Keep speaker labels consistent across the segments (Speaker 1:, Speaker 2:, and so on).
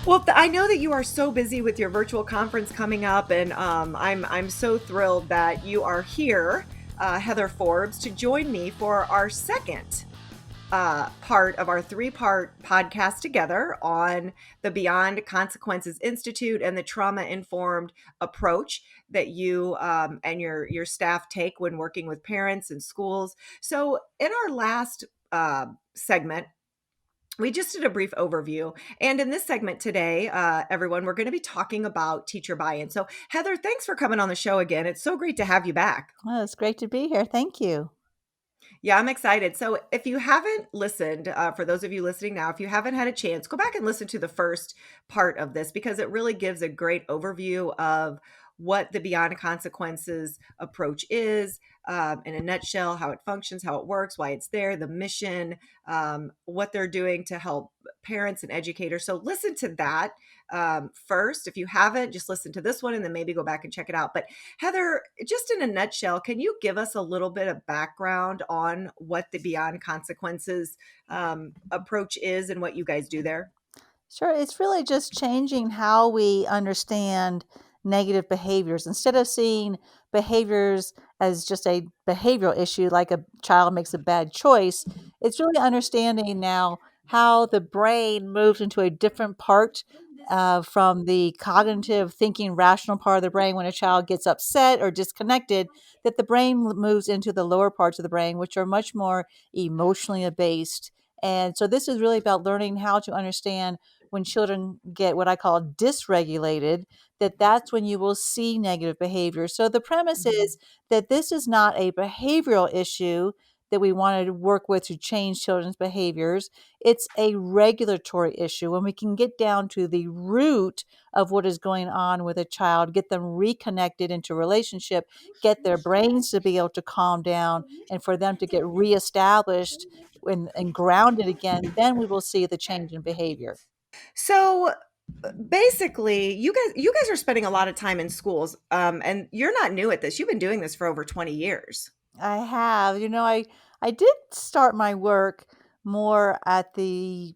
Speaker 1: Well, I know that you are so busy with your virtual conference coming up, and I'm so thrilled that you are here, Heather Forbes, to join me for our second part of our three-part podcast together on the Beyond Consequences Institute and the trauma-informed approach that you and your staff take when working with parents and schools. So, in our last segment, we just did a brief overview. And in this segment today, everyone, we're going to be talking about teacher buy in. So, Heather, thanks for coming on the show again. It's so great to have you back.
Speaker 2: Well, it's great to be here. Thank you.
Speaker 1: Yeah, I'm excited. So, if you haven't listened, for those of you listening now, if you haven't had a chance, go back and listen to the first part of this because it really gives a great overview of what the Beyond Consequences approach is, in a nutshell, how it functions, how it works, why it's there, the mission, what they're doing to help parents and educators. So, listen to that first. If you haven't, just listen to this one and then maybe go back and check it out. But Heather, just in a nutshell, can you give us a little bit of background on what the Beyond Consequences approach is and what you guys do there?
Speaker 2: Sure, it's really just changing how we understand negative behaviors. Instead of seeing behaviors as just a behavioral issue, like a child makes a bad choice, it's really understanding now how the brain moves into a different part from the cognitive thinking, rational part of the brain when a child gets upset or disconnected, that the brain moves into the lower parts of the brain, which are much more emotionally based. And so this is really about learning how to understand when children get what I call dysregulated, that's when you will see negative behavior. So the premise
Speaker 1: Mhm.
Speaker 2: is that this is not a behavioral issue that we want to work with to change children's behaviors. It's a regulatory issue. When we can get down to the root of what is going on with a child, get them reconnected into relationship, get their brains to be able to calm down, and for them to get reestablished and grounded again, then we will see the change in behavior.
Speaker 1: So basically, you guys are spending a lot of time in schools, and you're not new at this. You've been doing this for over 20 years.
Speaker 2: I have. I did start my work more at the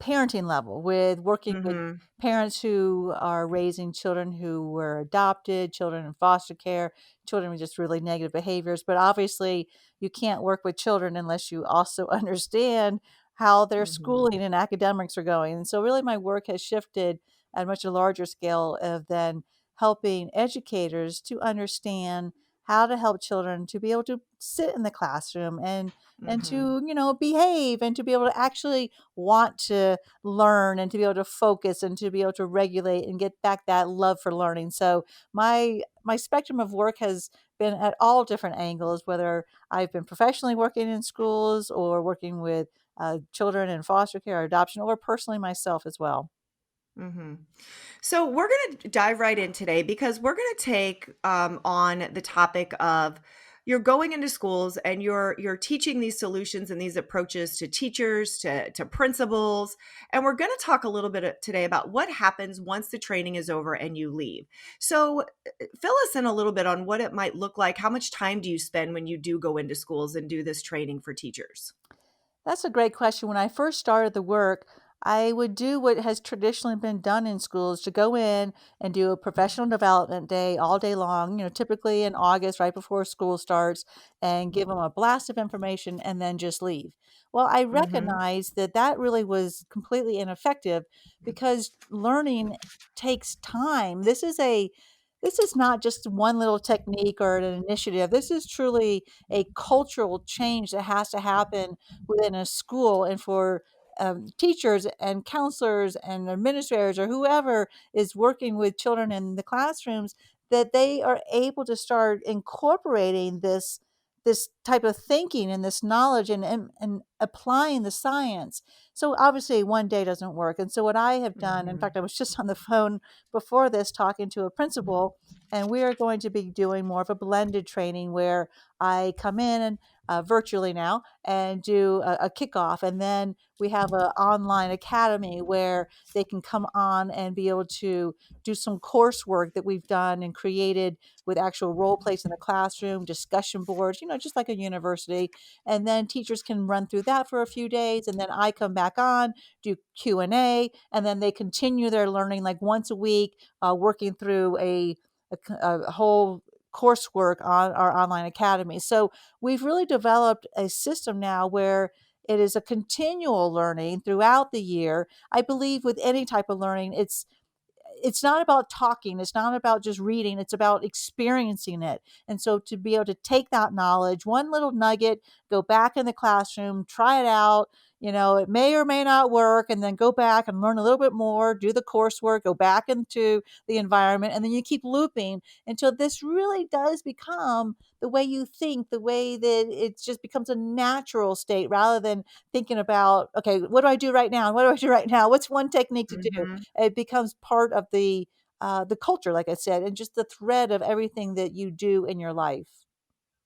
Speaker 2: parenting level with working with
Speaker 1: Hmm.
Speaker 2: parents who are raising children who were adopted, children in foster care, children with just really negative behaviors. But obviously, you can't work with children unless you also understand how their
Speaker 1: Hmm.
Speaker 2: schooling and academics are going. And so, really, my work has shifted at a much larger scale of then helping educators to understand how to help children to be able to sit in the classroom and
Speaker 1: Hmm.
Speaker 2: to behave and to be able to actually want to learn and to be able to focus and to be able to regulate and get back that love for learning. So my spectrum of work has been at all different angles, whether I've been professionally working in schools or working with children in foster care or adoption, or personally myself as well.
Speaker 1: Hmm. So we're going to dive right in today because we're going to take on the topic of you're going into schools and you're teaching these solutions and these approaches to teachers, to principals, and we're going to talk a little bit today about what happens once the training is over and you leave. So fill us in a little bit on what it might look like. How much time do you spend when you do go into schools and do this training for teachers?
Speaker 2: That's a great question. When I first started the work, I would do what has traditionally been done in schools, to go in and do a professional development day all day long, typically in August, right before school starts, and give them a blast of information and then just leave. Well, I
Speaker 1: Mm-hmm.
Speaker 2: recognized that that really was completely ineffective because learning takes time. This is not just one little technique or an initiative. This is truly a cultural change that has to happen within a school, and for teachers and counselors and administrators or whoever is working with children in the classrooms, that they are able to start incorporating this type of thinking and this knowledge, and applying the science. So obviously one day doesn't work. And so what I have done, in
Speaker 1: Mm-hmm.
Speaker 2: fact, I was just on the phone before this talking to a principal, and we are going to be doing more of a blended training where I come in and virtually now, and do a kickoff. And then we have an online academy where they can come on and be able to do some coursework that we've done and created with actual role plays in the classroom, discussion boards, just like a university. And then teachers can run through that for a few days, and then I come back on, do Q&A, and then they continue their learning like once a week, working through a whole coursework on our online academy. So we've really developed a system now where it is a continual learning throughout the year. I believe with any type of learning, it's not about talking, it's not about just reading, it's about experiencing it. And so to be able to take that knowledge, one little nugget, go back in the classroom, try it out, it may or may not work, and then go back and learn a little bit more, do the coursework, go back into the environment, and then you keep looping until this really does become the way you think, the way that it just becomes a natural state rather than thinking about, okay, what do I do right now? What do I do right now? What's one technique to do?
Speaker 1: Hmm.
Speaker 2: It becomes part of the culture, like I said, and just the thread of everything that you do in your life.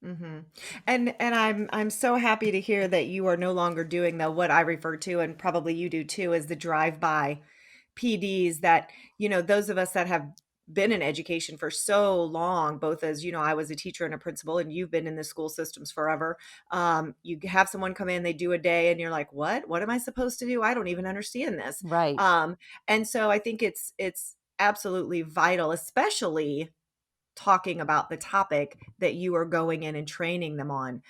Speaker 1: Hmm. And I'm so happy to hear that you are no longer doing the what I refer to, and probably you do too, as the drive-by PDs. That, those of us that have been in education for so long, both as, I was a teacher and a principal, and you've been in the school systems forever. You have someone come in, they do a day, and you're like, what am I supposed to do? I don't even understand this.
Speaker 2: Right.
Speaker 1: And so I think it's absolutely vital, especially talking about the topic that you are going in and training them on.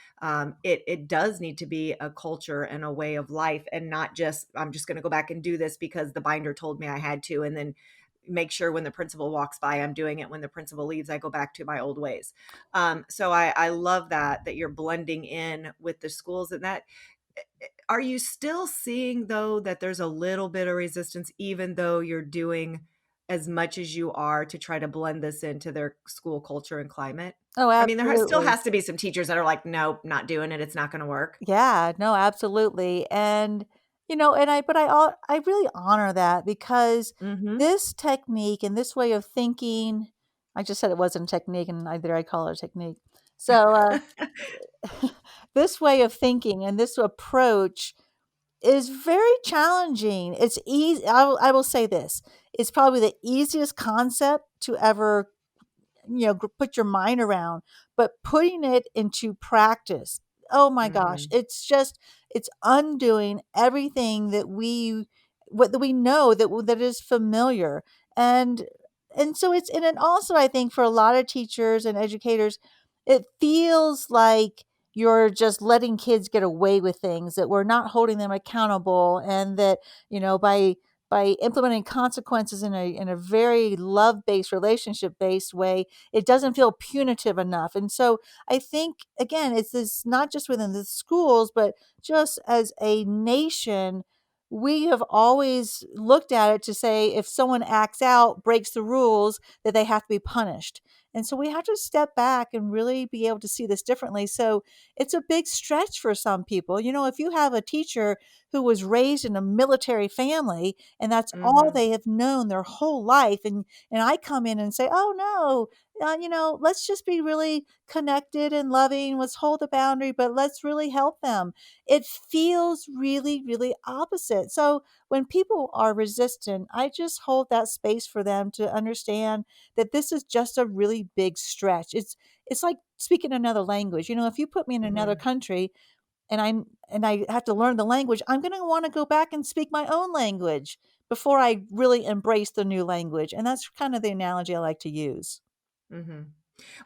Speaker 1: It does need to be a culture and a way of life, and not just, I'm just going to go back and do this because the binder told me I had to, and then make sure when the principal walks by I'm doing it, when the principal leaves I go back to my old ways. So I love that you're blending in with the schools. And that, are you still seeing though that there's a little bit of resistance, even though you're doing as much as you are to try to blend this into their school culture and climate?
Speaker 2: Oh,
Speaker 1: I mean, still
Speaker 2: absolutely.
Speaker 1: has to be some teachers that are like, nope, not doing it. It's not going to work.
Speaker 2: Yeah, no, absolutely. And I really honor that because
Speaker 1: Hmm.
Speaker 2: this technique and this way of thinking, I just said it wasn't a technique, and I call it a technique. So this way of thinking and this approach is very challenging. It's easy. I will say this. It's probably the easiest concept to ever put your mind around, but putting it into practice, oh my gosh,
Speaker 1: Hmm.
Speaker 2: it's undoing everything that we know that is familiar. And and so and then also I think for a lot of teachers and educators, it feels like you're just letting kids get away with things, that we're not holding them accountable, and that by implementing consequences in a very love-based, relationship-based way, it doesn't feel punitive enough. And so I think, again, it's this not just within the schools, but just as a nation, we have always looked at it to say if someone acts out, breaks the rules, that they have to be punished. And so we have to step back and really be able to see this differently. So it's a big stretch for some people. If you have a teacher who was raised in a military family and that's all
Speaker 1: Hmm.
Speaker 2: they have known their whole life, and I come in and say, "Oh no, let's just be really connected and loving. Let's hold the boundary, but let's really help them." It feels really, really opposite. So when people are resistant, I just hold that space for them to understand that this is just a really big stretch. It's like speaking another language. If you put me in another
Speaker 1: Hmm.
Speaker 2: country and I have to learn the language, I'm going to want to go back and speak my own language before I really embrace the new language. And that's kind of the analogy I like to use.
Speaker 1: Hmm.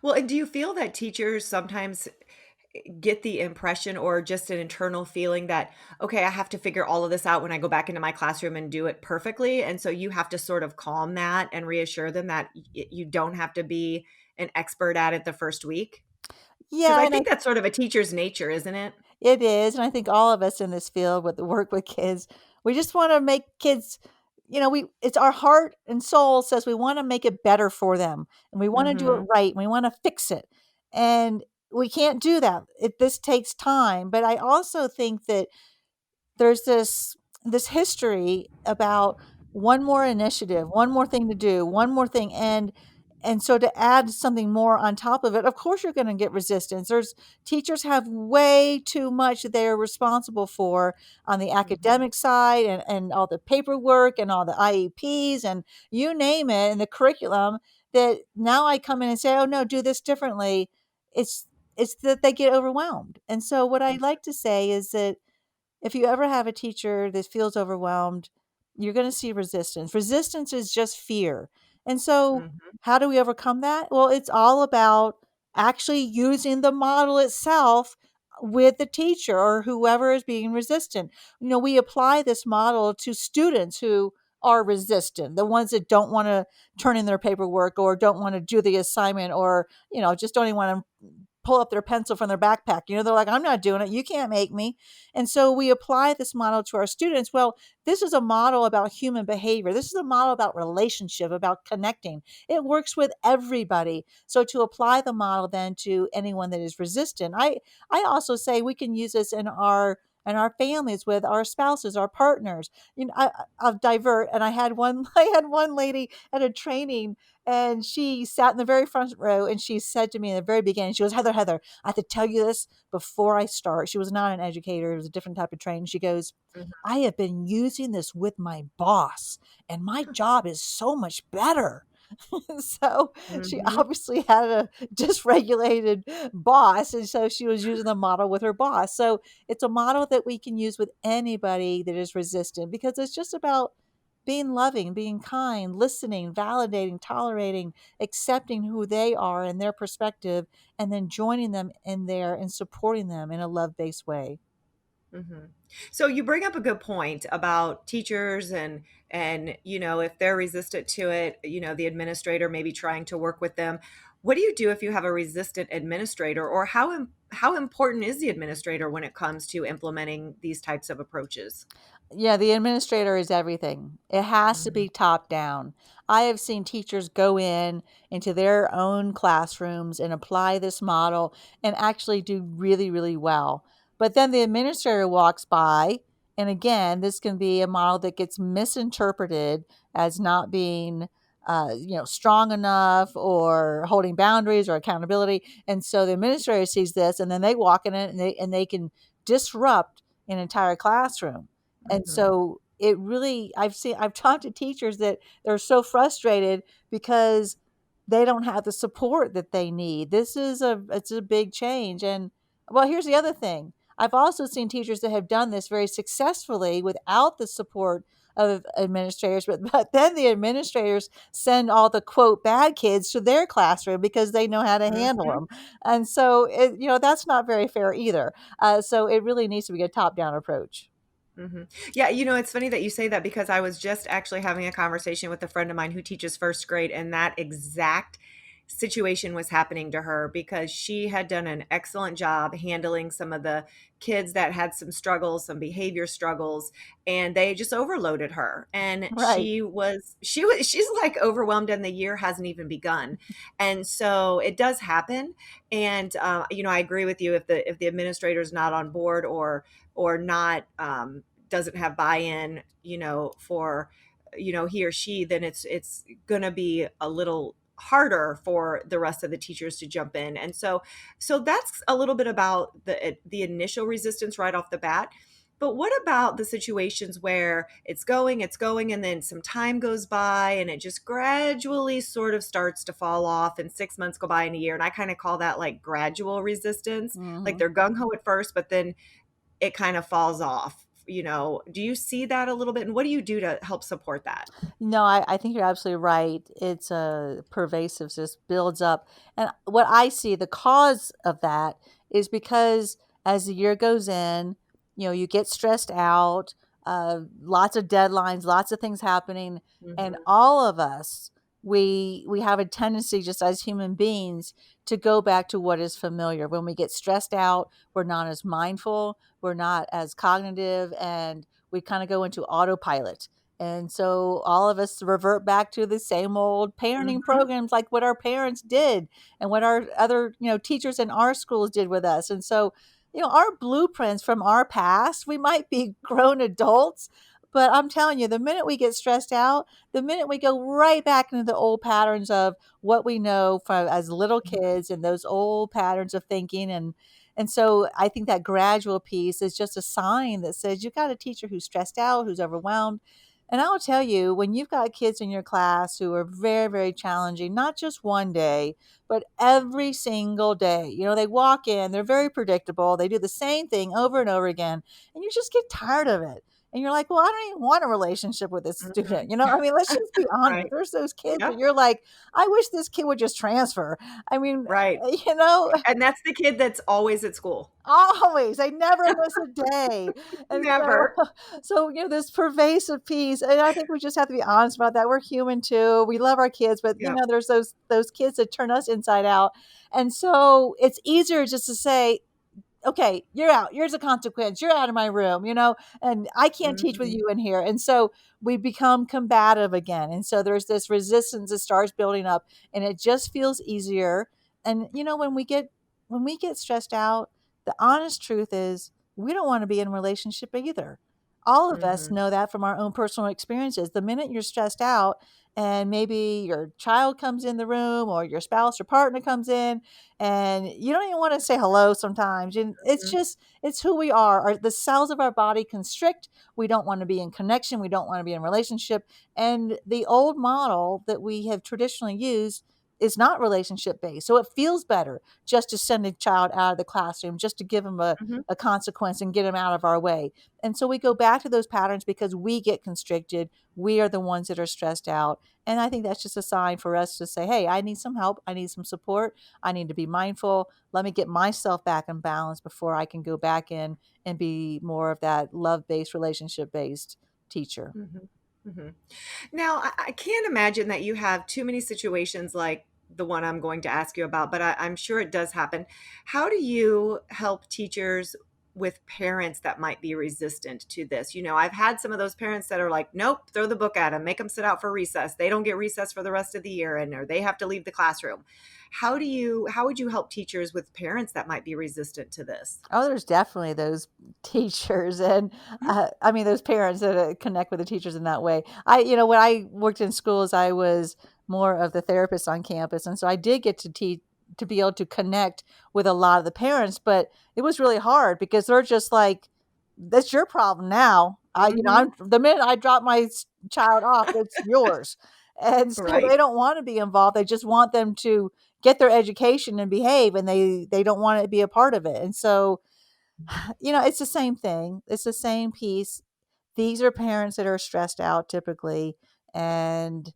Speaker 1: Well, and do you feel that teachers sometimes get the impression, or just an internal feeling that, okay, I have to figure all of this out when I go back into my classroom and do it perfectly? And so you have to sort of calm that and reassure them that you don't have to be an expert at it the first week? Because
Speaker 2: Yeah,
Speaker 1: I
Speaker 2: and
Speaker 1: think that's sort of a teacher's nature, isn't it?
Speaker 2: it is. And I think all of us in this field with the work with kids, we just want to make kids, we it's our heart and soul says we want to make it better for them, and we want to do it
Speaker 1: Mhm.
Speaker 2: right, and we want to fix it. And we can't do that. This takes time. But I also think that there's this history about one more initiative, one more thing to do, one more thing. And And so to add something more on top of it, of course you're going to get resistance. There's teachers have way too much that they're responsible for on the
Speaker 1: Mhm.
Speaker 2: academic side, and all the paperwork and all the IEPs and you name it, and the curriculum, that now I come in and say, oh no, do this differently. It's it's that they get overwhelmed. And so what I like to say is that if you ever have a teacher that feels overwhelmed, you're going to see resistance. Resistance is just fear. And so,
Speaker 1: Mhm.
Speaker 2: how do we overcome that? Well, it's all about actually using the model itself with the teacher or whoever is being resistant. We apply this model to students who are resistant, the ones that don't want to turn in their paperwork or don't want to do the assignment, or, just don't even want to pull up their pencil from their backpack. They're like, I'm not doing it. You can't make me. And so we apply this model to our students. Well, this is a model about human behavior. This is a model about relationship, about connecting. It works with everybody. So to apply the model then to anyone that is resistant, I also say we can use this in our families, with our spouses, our partners. I'll divert. And I had one, I had one lady at a training, and she sat in the very front row, and she said to me in the very beginning, she goes, Heather, I have to tell you this before I start. She was not an educator. It was a different type of training. She goes,
Speaker 1: Mhm.
Speaker 2: I have been using this with my boss, and my job is so much better. So she
Speaker 1: Mhm.
Speaker 2: obviously had a dysregulated boss, and so she was using the model with her boss. So it's a model that we can use with anybody that is resistant, because it's just about being loving, being kind, listening, validating, tolerating, accepting who they are and their perspective, and then joining them in there and supporting them in a love-based way.
Speaker 1: Mhm. So you bring up a good point about teachers and if they're resistant to it, the administrator may be trying to work with them. What do you do if you have a resistant administrator, or how important is the administrator when it comes to implementing these types of approaches?
Speaker 2: Yeah, the administrator is everything. It has to
Speaker 1: Mhm.
Speaker 2: be top down. I have seen teachers go into their own classrooms and apply this model and actually do really, really well. But then the administrator walks by, and again, this can be a model that gets misinterpreted as not being strong enough or holding boundaries or accountability. And so the administrator sees this, and then they walk in it, and they can disrupt an entire classroom. And
Speaker 1: Mhm.
Speaker 2: so it really, I've talked to teachers that they're so frustrated because they don't have the support that they need. It's a big change. And well, here's the other thing. I've also seen teachers that have done this very successfully without the support of administrators, but then the administrators send all the quote bad kids to their classroom because they know how to handle
Speaker 1: Mhm.
Speaker 2: them. And so that's not very fair either. So it really needs to be a top down approach.
Speaker 1: Mhm. Yeah, it's funny that you say that because I was just actually having a conversation with a friend of mine who teaches first grade, and that exact situation was happening to her because she had done an excellent job handling some of the kids that had some struggles, some behavior struggles, and they just overloaded her. And
Speaker 2: Right.
Speaker 1: she's like overwhelmed, and the year hasn't even begun. And so it does happen. And I agree with you, if the administrator's not on board, or not, doesn't have buy-in, for he or she, then it's going to be a little harder for the rest of the teachers to jump in. And so that's a little bit about the initial resistance right off the bat. But what about the situations where it's going, and then some time goes by and it just gradually sort of starts to fall off, and 6 months go by in a year? And I kind of call that like gradual resistance. Like
Speaker 2: Mhm.
Speaker 1: they're gung ho at first, but then it kind of falls off. Do you see that a little bit? And what do you do to help support that?
Speaker 2: No, I think you're absolutely right. It's a pervasive, just builds up. And what I see, the cause of that is because as the year goes in, you get stressed out, lots of deadlines, lots of things happening, and
Speaker 1: Mhm.
Speaker 2: all of us, we have a tendency just as human beings to go back to what is familiar. When we get stressed out, we're not as mindful, we're not as cognitive, and we kind of go into autopilot. And so all of us revert back to the same old parenting
Speaker 1: Mhm.
Speaker 2: programs, like what our parents did and what our other, teachers in our schools did with us. And so, our blueprints from our past, we might be grown adults, But I'm telling you, the minute we get stressed out, the minute we go right back into the old patterns of what we know from as little
Speaker 1: Mhm.
Speaker 2: kids and those old patterns of thinking. And so I think that gradual piece is just a sign that says you've got a teacher who's stressed out, who's overwhelmed. And I will tell you, when you've got kids in your class who are very, very challenging, not just one day, but every single day, they walk in, they're very predictable, they do the same thing over and over again, and you just get tired of it. And you're like, well, I don't even want a relationship with this student.
Speaker 1: Mhm.
Speaker 2: I mean, let's just be honest.
Speaker 1: Right.
Speaker 2: There's those kids that
Speaker 1: Yep.
Speaker 2: you're like, I wish this kid would just transfer. I mean,
Speaker 1: Right.
Speaker 2: you know,
Speaker 1: And that's the kid that's always at school.
Speaker 2: always. They never miss a day. And so
Speaker 1: Never.
Speaker 2: so, this pervasive piece, and I think we just have to be honest about that. We're human too. We love our kids, but
Speaker 1: Yep.
Speaker 2: there's those kids that turn us inside out. And so it's easier just to say, okay, you're out. Here's a consequence. You're out of my room, and I can't teach with
Speaker 1: Mhm.
Speaker 2: you in here. And so we become combative again. And so there's this resistance that starts building up, and it just feels easier. And when we get stressed out, the honest truth is we don't want to be in a relationship either. All of us
Speaker 1: Mhm.
Speaker 2: know that from our own personal experiences. The minute you're stressed out and maybe your child comes in the room or your spouse or partner comes in, and you don't even want to say hello sometimes. And
Speaker 1: Mhm.
Speaker 2: it's who we are. The cells of our body constrict. We don't want to be in connection. We don't want to be in relationship. And the old model that we have traditionally used is not relationship based. So it feels better just to send a child out of the classroom, just to give them
Speaker 1: Mhm.
Speaker 2: a consequence and get them out of our way. And so we go back to those patterns because we get constricted. We are the ones that are stressed out. And I think that's just a sign for us to say, hey, I need some help. I need some support. I need to be mindful. Let me get myself back in balance before I can go back in and be more of that love based, relationship based teacher.
Speaker 1: Mhm. Mhm. Now, I can't imagine that you have too many situations like the one I'm going to ask you about, but I'm sure it does happen. How do you help teachers with parents that might be resistant to this? I've had some of those parents that are like, nope, throw the book at them, make them sit out for recess. They don't get recess for the rest of the year, and or they have to leave the classroom. How would you help teachers with parents that might be resistant to this?
Speaker 2: Oh, there's definitely those teachers and,
Speaker 1: Mhm.
Speaker 2: I mean, those parents that, connect with the teachers in that way. When I worked in schools, I was more of the therapist on campus, and so I did get to teach to be able to connect with a lot of the parents, but it was really hard because they're just like, "That's your problem now."
Speaker 1: Mhm.
Speaker 2: I'm the minute I drop my child off, it's yours. And so
Speaker 1: Right.
Speaker 2: they don't wanna be involved, they just want them to get their education and behave, and they don't wanna be a part of it. And so it's the same thing. It's the same piece. These are parents that are stressed out typically, and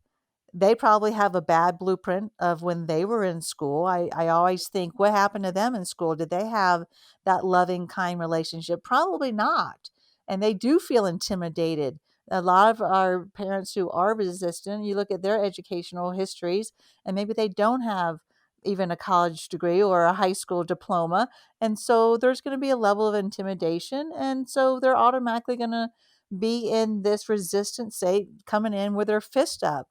Speaker 2: they probably have a bad blueprint of when they were in school. I always think, what happened to them in school? Did they have that loving, kind relationship? Probably not. And they do feel intimidated. A lot of our parents who are resistant, you look at their educational histories, and maybe they don't have even a college degree or a high school diploma. And so there's going to be a level of intimidation. And so they're automatically going to be in this resistant state, coming in with their fist up.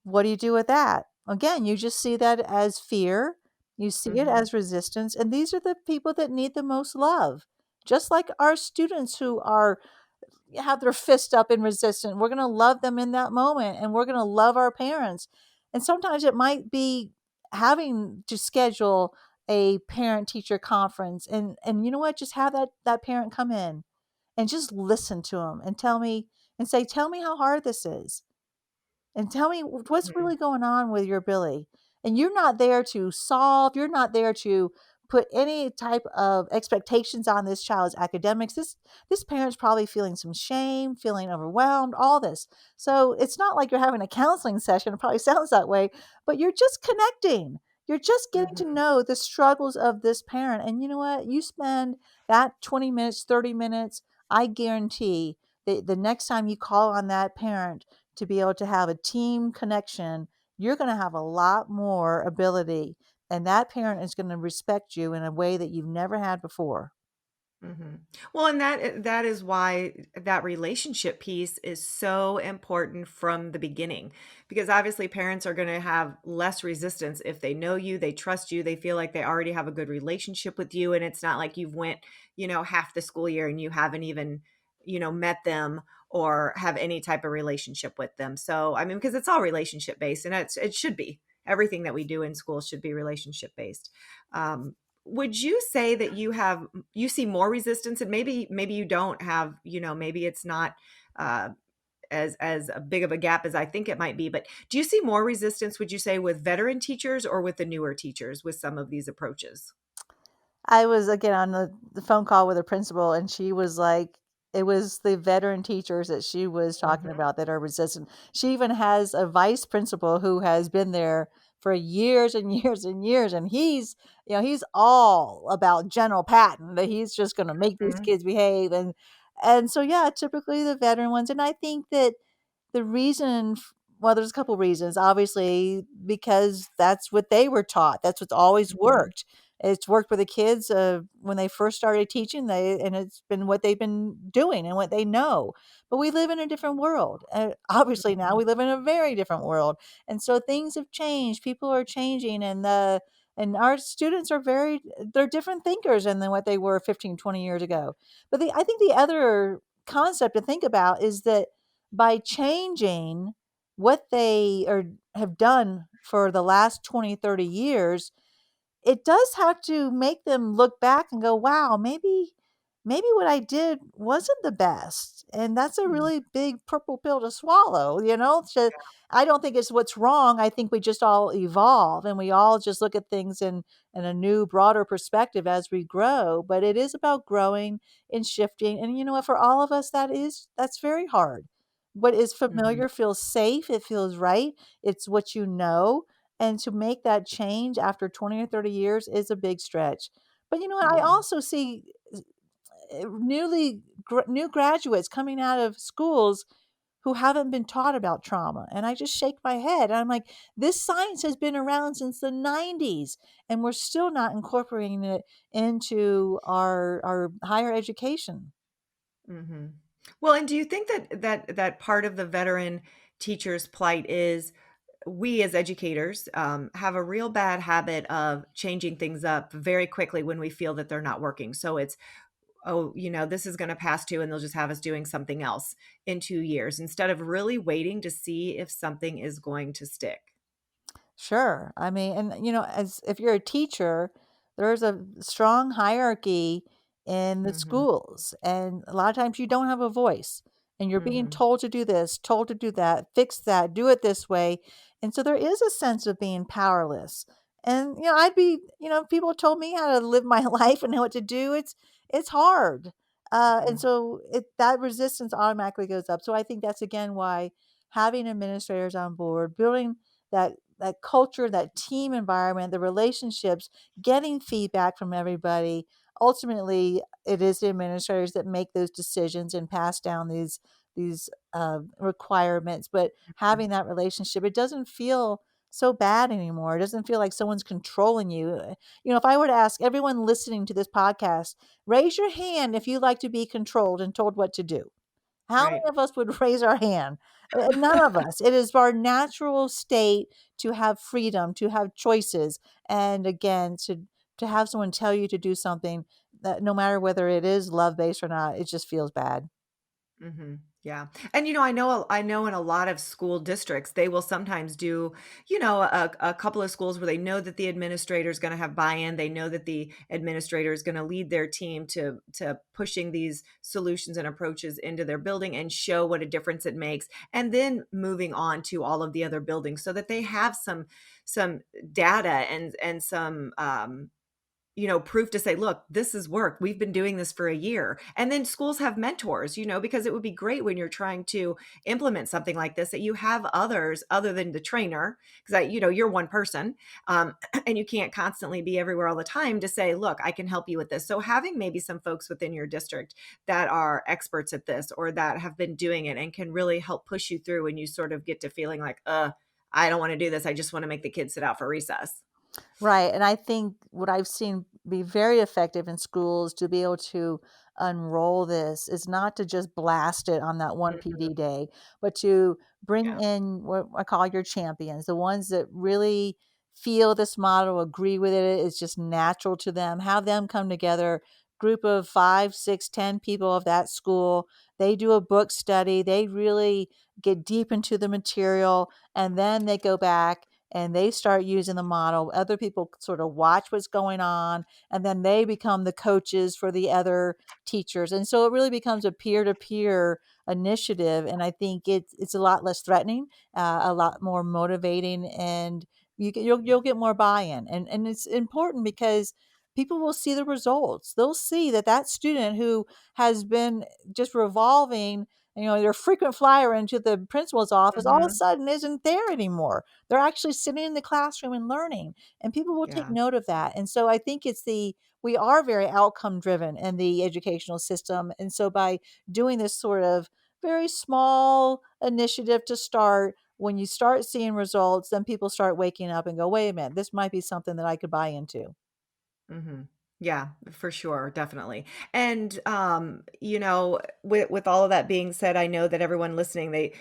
Speaker 2: What do you do with that? Again, you just see that as fear. You see it
Speaker 1: Mhm.
Speaker 2: as resistance. And these are the people that need the most love. Just like our students who have their fist up in resistance. We're going to love them in that moment, and we're going to love our parents. And sometimes it might be having to schedule a parent teacher conference, and you know what, just have that parent come in and just listen to them and tell me how hard this is, and tell me what's
Speaker 1: Mhm.
Speaker 2: really going on with your Billy. And you're not there to solve, you're not there to put any type of expectations on this child's academics. This parent's probably feeling some shame, feeling overwhelmed, all this. So it's not like you're having a counseling session. It probably sounds that way, but you're just connecting. You're just getting to
Speaker 1: Mhm.
Speaker 2: know the struggles of this parent. And you know what? You spend that 20 minutes, 30 minutes, I guarantee the next time you call on that parent to be able to have a team connection, you're going to have a lot more ability. And that parent is going to respect you in a way that you've never had before.
Speaker 1: Mhm. Well, and that is why that relationship piece is so important from the beginning, because obviously parents are going to have less resistance if they know you, they trust you, they feel like they already have a good relationship with you, and it's not like you've went, half the school year and you haven't even met them or have any type of relationship with them. So, I mean, because it's all relationship based, and it should be. Everything that we do in school should be relationship based. Um, would you say that you see more resistance, and maybe you don't have, maybe it's not uh, as a big of a gap as I think it might be, but do you see more resistance, would you say, with veteran teachers or with the newer teachers with some of these approaches?
Speaker 2: I was again on the phone call with a principal, and she was like, it was the veteran teachers that she was talking
Speaker 1: Mhm.
Speaker 2: about that are resistant. She even has a vice principal who has been there for years and years and years, and he's all about General Patton, that he's just going to make these
Speaker 1: Mhm.
Speaker 2: kids behave, and so yeah, typically the veteran ones, and I think that the reason well, there's a couple reasons. Obviously, because that's what they were taught. That's what's always
Speaker 1: Mhm.
Speaker 2: worked. It's worked with the kids when they first started teaching. And it's been what they've been doing and what they know. But we live in a different world. Obviously, now
Speaker 1: Mhm.
Speaker 2: we live in a very different world, and so things have changed. People are changing, and our students are they're different thinkers than what they were 15, 20 years ago. But I think the other concept to think about is that by changing what they are have done for the last 20, 30 years, it does have to make them look back and go, "Wow, maybe what I did wasn't the best." And that's a
Speaker 1: Mhm.
Speaker 2: really big purple pill to swallow, you know? So I don't think it's what's wrong. I think we just all evolve and we all just look at things in a new, broader perspective as we grow. But it is about growing and shifting. And you know what? For all of us, that's very hard. What is
Speaker 1: Mhm.
Speaker 2: familiar feels safe, it feels right, it's what you know, and to make that change after 20 or 30 years is a big stretch. But you know what? I
Speaker 1: Yeah.
Speaker 2: also see new graduates coming out of schools who haven't been taught about trauma, and I just shake my head. I'm like, this science has been around since the 90s, and we're still not incorporating it into our higher education.
Speaker 1: Mhm. Well, and do you think that part of the veteran teacher's plight is we as educators have a real bad habit of changing things up very quickly when we feel that they're not working. So it's, oh, this is going to pass too, and they'll just have us doing something else in 2 years instead of really waiting to see if something is going to stick.
Speaker 2: Sure. I mean, and as if you're a teacher, there's a strong hierarchy in the
Speaker 1: Hmm.
Speaker 2: schools, and a lot of times you don't have a voice, and you're being
Speaker 1: Hmm.
Speaker 2: told to do this, told to do that, fix that, do it this way, and so there is a sense of being powerless. And people told me how to live my life and know what to do. It's hard, and
Speaker 1: Hmm.
Speaker 2: so that resistance automatically goes up. So I think that's again why having administrators on board, building that culture, that team environment, the relationships, getting feedback from everybody. Ultimately, it is the administrators that make those decisions and pass down these requirements. But having that relationship, it doesn't feel so bad anymore. It doesn't feel like someone's controlling you. If I were to ask everyone listening to this podcast, raise your hand if you like to be controlled and told what to do. How
Speaker 1: Right.
Speaker 2: many of us would raise our hand? None of us. It is our natural state to have freedom, to have choices, and again, to have someone tell you to do something that no matter whether it is love-based or not, it just feels bad.
Speaker 1: Mhm. Yeah. And I know in a lot of school districts, they will sometimes do, a couple of schools where they know that the administrator is going to have buy-in. They know that the administrator is going to lead their team to pushing these solutions and approaches into their building and show what a difference it makes. And then moving on to all of the other buildings so that they have some data and some proof to say, look, this is work. We've been doing this for a year. And then schools have mentors, because it would be great when you're trying to implement something like this that you have others other than the trainer, because you're one person, and you can't constantly be everywhere all the time to say, look, I can help you with this. So having maybe some folks within your district that are experts at this or that have been doing it and can really help push you through when you sort of get to feeling like, I don't want to do this. I just want to make the kids sit out for recess.
Speaker 2: Right, and I think what I've seen be very effective in schools to be able to unroll this is not to just blast it on that one
Speaker 1: Mhm.
Speaker 2: PD day, but to bring
Speaker 1: Yeah.
Speaker 2: in what I call your champions, the ones that really feel this model, agree with it, it's just natural to them, have them come together, group of 5, 6, 10 people of that school. They do a book study. They really get deep into the material, and then they go back and they start using the model. Other people sort of watch what's going on, and then they become the coaches for the other teachers. And so it really becomes a peer-to-peer initiative. And I think it's a lot less threatening, a lot more motivating, and you'll get more buy-in. And it's important because people will see the results. They'll see that that student who has been just revolving, their frequent flyer into the principal's office, all of a
Speaker 1: Hmm.
Speaker 2: sudden isn't there anymore. They're actually sitting in the classroom and learning, and people will take
Speaker 1: Yeah.
Speaker 2: note of that. And so I think we are very outcome driven in the educational system. And so by doing this sort of very small initiative to start, when you start seeing results, then people start waking up and go, wait a minute, this might be something that I could buy into.
Speaker 1: Mhm. Yeah, for sure, definitely. And with all of that being said, I know that everyone listening,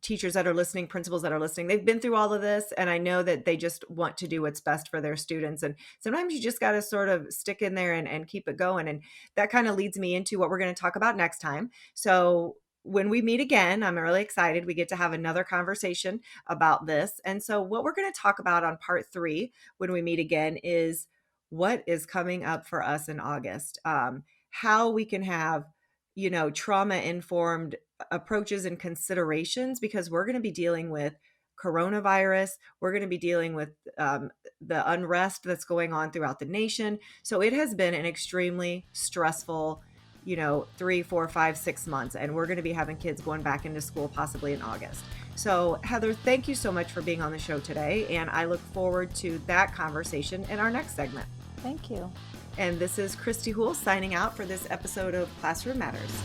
Speaker 1: teachers that are listening, principals that are listening, they've been through all of this, and I know that they just want to do what's best for their students. And sometimes you just got to sort of stick in there and keep it going. And that kind of leads me into what we're going to talk about next time. So when we meet again, I'm really excited. We get to have another conversation about this. And so what we're going to talk about on part 3 when we meet again is what is coming up for us in August, how we can have, trauma informed approaches and considerations, because we're going to be dealing with coronavirus. We're going to be dealing with the unrest that's going on throughout the nation. So it has been an extremely stressful, 3, 4, 5, 6 months. And we're going to be having kids going back into school possibly in August. So, Heather, thank you so much for being on the show today. And I look forward to that conversation in our next segment.
Speaker 2: Thank you.
Speaker 1: And this is Kristy Houle signing out for this episode of Classroom Matters.